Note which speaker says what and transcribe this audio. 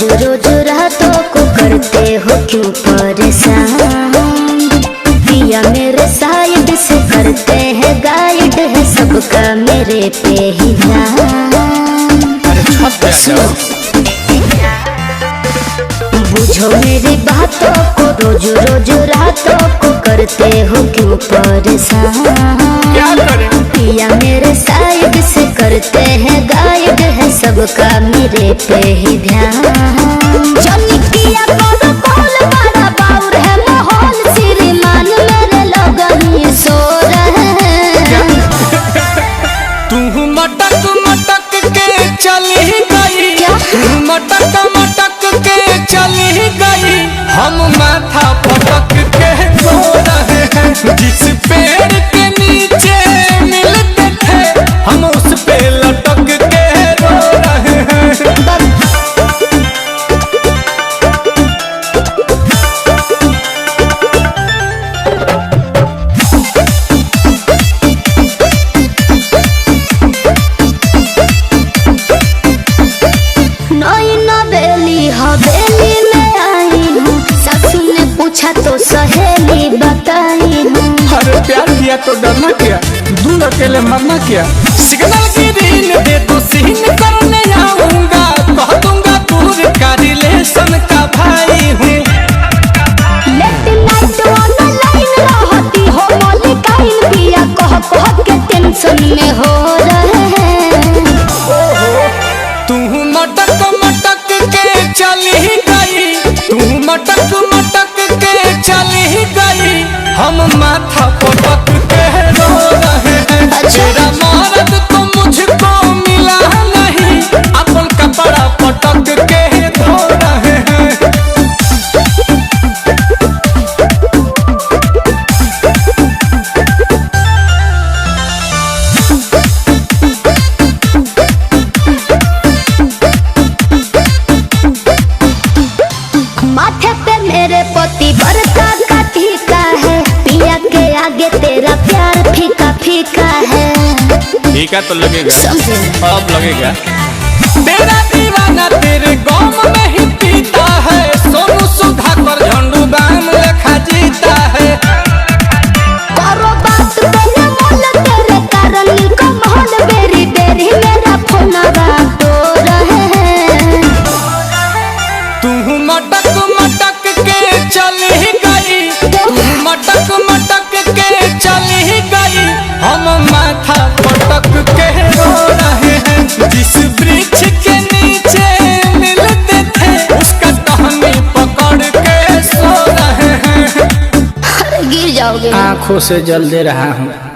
Speaker 1: रोज रोज रातों को करते हो क्यों परेशान। पिया मेरे साइड से करते हैं गाइड है सबका मेरे पे ही ध्यान। बुझो मेरी बातों को रोज रोज रातों को करते हो क्यों परेशान। पिया मेरे साइड से करते हैं गाइड है सबका मेरे पे ही ध्यान। जनी किया करो कॉल बड़ा बाउर है माहौल श्रीमान मेरे लोग ही सो रहे हैं।
Speaker 2: तू मटक मटक के चली गई, तू मटक मटक के चली गई, हम माथा पटक के रो रहे हैं। जिस पेड़ के नीचे मिलते थे हम उस पे लटक के रो रहे हैं।
Speaker 1: नई नवेली हवेली में आई हूँ सासू ने पूछा तो सहेली बताई हूँ।
Speaker 2: अरे प्यार किया तो डरना क्या, दूर अकेले मरना क्या। सिग्नल की रील दे तो सीन करने आऊंगा, कह दूंगा दूर का रिलेशन का भाई हूँ।
Speaker 1: लेट नाइट ऑनलाइन रहती हो मलिकाइन पिया कह के टेंशन में हो रहे हैं।
Speaker 2: तू मटक मटक के चली गई, तू मटक मटक के चली गई, हम माथा पटक के रो रहे हैं। तेरा मर्द तो मुझको मिला नहीं, अपन कपड़ा पटक के धो रहे हैं।
Speaker 1: माथे पे मेरे पति बरका का टीका है पिया के आगे तेरा प्यार फीका फीका है।
Speaker 2: फीका तो लगेगा,
Speaker 1: समझे
Speaker 2: अब लगेगा। तेरा दीवाना तेरे गम में ही पीता है, सोनू सुधाकर झंडू बाम लेखा जीता है।
Speaker 1: करो बात तेरे मोल तेरे कारण नीलका महल बेरी बेरी मेरा फोनवा तो रहे हैं।
Speaker 2: तू मटक मटक के चली गई, तू मटक मटक के चली गई, हम माथा पटक के रो रहे हैं। जिस वृक्ष के नीचे मिलते थे उसका टहनी पकड़ के सो रहे हैं।
Speaker 1: गिर जाओगे।
Speaker 3: आंखों से जल दे रहा हूँ।